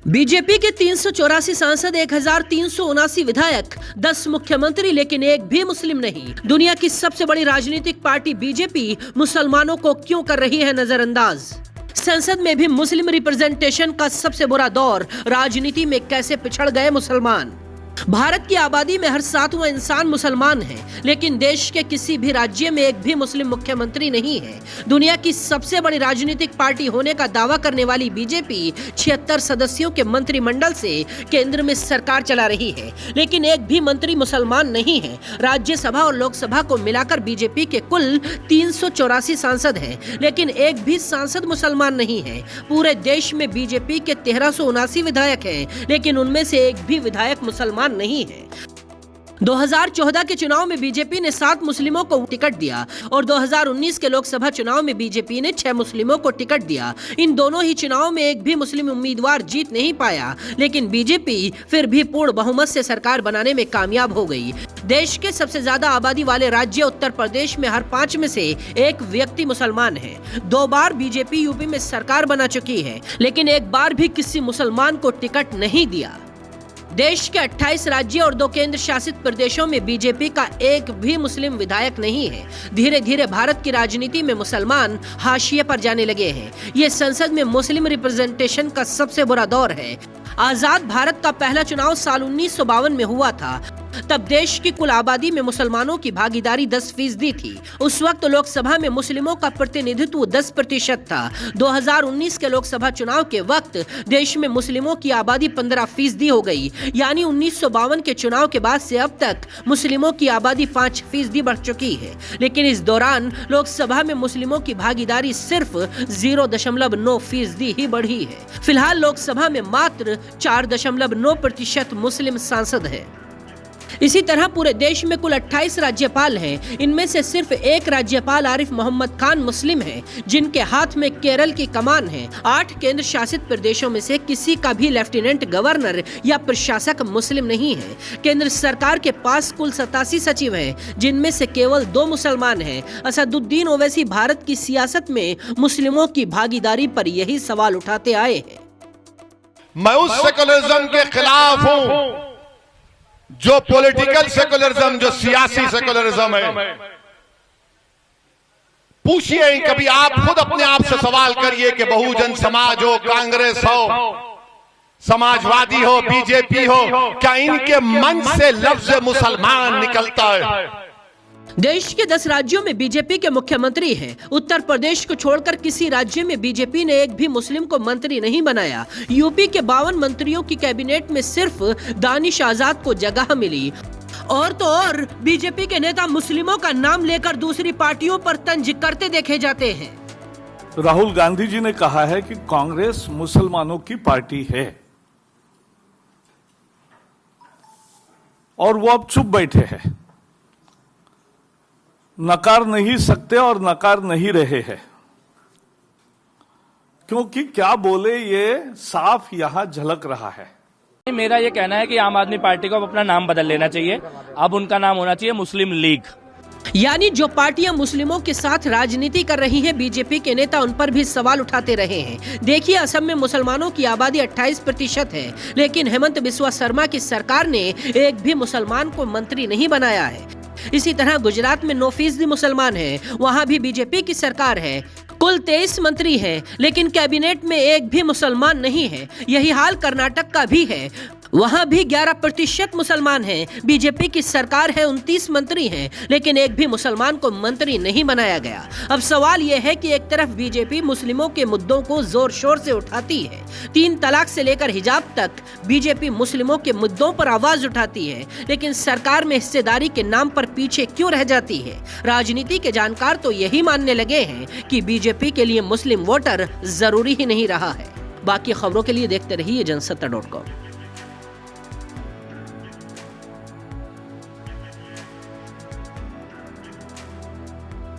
BJP के 384 सांसद, 1379 विधायक, 10 मुख्यमंत्री, लेकिन एक भी मुस्लिम नहीं। दुनिया की सबसे बड़ी राजनीतिक पार्टी बीजेपी मुसलमानों को क्यों कर रही है नजरअंदाज? संसद में भी मुस्लिम रिप्रेजेंटेशन का सबसे बुरा दौर। राजनीति में कैसे पिछड़ गए मुसलमान? भारत की आबादी में हर 7वां इंसान मुसलमान है, लेकिन देश के किसी भी राज्य में एक भी मुस्लिम मुख्यमंत्री नहीं है। दुनिया की सबसे बड़ी राजनीतिक पार्टी होने का दावा करने वाली बीजेपी 76 सदस्यों के मंत्रिमंडल से केंद्र में सरकार चला रही है, लेकिन एक भी मंत्री मुसलमान नहीं है। राज्यसभा और लोकसभा को मिलाकर बीजेपी के कुल 384 सांसद हैं, लेकिन एक भी सांसद मुसलमान नहीं है। पूरे देश में बीजेपी के 1379 विधायक हैं, लेकिन उनमें से एक भी विधायक मुसलमान नहीं है। 2014 के चुनाव में बीजेपी ने 7 मुस्लिमों को टिकट दिया और 2019 के लोकसभा चुनाव में बीजेपी ने 6 मुस्लिमों को टिकट दिया। इन दोनों ही चुनाव में एक भी मुस्लिम उम्मीदवार जीत नहीं पाया, लेकिन बीजेपी फिर भी पूर्ण बहुमत से सरकार बनाने में कामयाब हो गई। देश के सबसे ज्यादा आबादी वाले राज्य उत्तर प्रदेश में हर 5 में से एक व्यक्ति मुसलमान है। 2 बार बीजेपी यूपी में सरकार बना चुकी है, लेकिन एक बार भी किसी मुसलमान को टिकट नहीं दिया। देश के 28 राज्य और 2 केंद्र शासित प्रदेशों में बीजेपी का एक भी मुस्लिम विधायक नहीं है। धीरे धीरे भारत की राजनीति में मुसलमान हाशिए पर जाने लगे हैं। ये संसद में मुस्लिम रिप्रेजेंटेशन का सबसे बुरा दौर है। आजाद भारत का पहला चुनाव साल 1952 में हुआ था। तब देश की कुल आबादी में मुसलमानों की भागीदारी 10% थी। उस वक्त लोकसभा में मुस्लिमों का प्रतिनिधित्व 10% था। 2019 के लोकसभा चुनाव के वक्त देश में मुस्लिमों की आबादी 15% हो गई, यानी 1952 के चुनाव के बाद से अब तक मुस्लिमों की आबादी 5% बढ़ चुकी है। लेकिन इस दौरान लोकसभा में मुस्लिमों की भागीदारी सिर्फ 0.9% ही बढ़ी है। फिलहाल लोकसभा में मात्र 4.9% मुस्लिम सांसद है। इसी तरह पूरे देश में कुल 28 राज्यपाल हैं। इनमें से सिर्फ एक राज्यपाल आरिफ मोहम्मद खान मुस्लिम हैं, जिनके हाथ में केरल की कमान है। 8 केंद्र शासित प्रदेशों में से किसी का भी लेफ्टिनेंट गवर्नर या प्रशासक मुस्लिम नहीं है। केंद्र सरकार के पास कुल 87 सचिव हैं, जिनमें से केवल 2 मुसलमान हैं। असदुद्दीन ओवैसी भारत की सियासत में मुस्लिमों की भागीदारी पर यही सवाल उठाते आए हैं। मैं उस सेकुलरिज्म के खिलाफ हूं जो पॉलिटिकल सेकुलरिज्म, जो सियासी सेकुलरिज्म है। पूछिए, कभी आप खुद अपने आप से सवाल करिए कि बहुजन समाज हो, कांग्रेस हो, समाजवादी हो, बीजेपी हो, क्या इनके मन से लफ्ज मुसलमान निकलता है? देश के 10 राज्यों में बीजेपी के मुख्यमंत्री हैं। उत्तर प्रदेश को छोड़कर किसी राज्य में बीजेपी ने एक भी मुस्लिम को मंत्री नहीं बनाया। यूपी के 52 मंत्रियों की कैबिनेट में सिर्फ दानिश आजाद को जगह मिली। और तो और बीजेपी के नेता मुस्लिमों का नाम लेकर दूसरी पार्टियों पर तंज करते देखे जाते हैं। राहुल गांधी जी ने कहा है कि कांग्रेस मुसलमानों की पार्टी है, और वो अब चुप बैठे हैं, नकार नहीं सकते और नकार नहीं रहे हैं, क्योंकि क्या बोले ये साफ यहां झलक रहा है। मेरा ये कहना है कि आम आदमी पार्टी को अब अपना नाम बदल लेना चाहिए। अब उनका नाम होना चाहिए मुस्लिम लीग। यानी जो पार्टियां मुस्लिमों के साथ राजनीति कर रही हैं, बीजेपी के नेता उन पर भी सवाल उठाते रहे हैं। देखिए, असम में मुसलमानों की आबादी 28% है, लेकिन हेमंत बिस्वा शर्मा की सरकार ने एक भी मुसलमान को मंत्री नहीं बनाया है। इसी तरह गुजरात में 9% मुसलमान हैं, वहां भी बीजेपी की सरकार है। कुल 23 मंत्री हैं, लेकिन कैबिनेट में एक भी मुसलमान नहीं है। यही हाल कर्नाटक का भी है, वहां भी 11% मुसलमान हैं। बीजेपी की सरकार है, 29 मंत्री हैं, लेकिन एक भी मुसलमान को मंत्री नहीं बनाया गया। अब सवाल यह है कि एक तरफ बीजेपी मुस्लिमों के मुद्दों को जोर शोर से उठाती है, 3 तलाक से लेकर हिजाब तक बीजेपी मुस्लिमों के मुद्दों पर आवाज उठाती है, लेकिन सरकार में हिस्सेदारी के नाम पर पीछे क्यों रह जाती है? राजनीति के जानकार तो यही मानने लगे हैं कि बीजेपी के लिए मुस्लिम वोटर जरूरी ही नहीं रहा है। बाकी खबरों के लिए देखते रहिए जनसत्ता.com।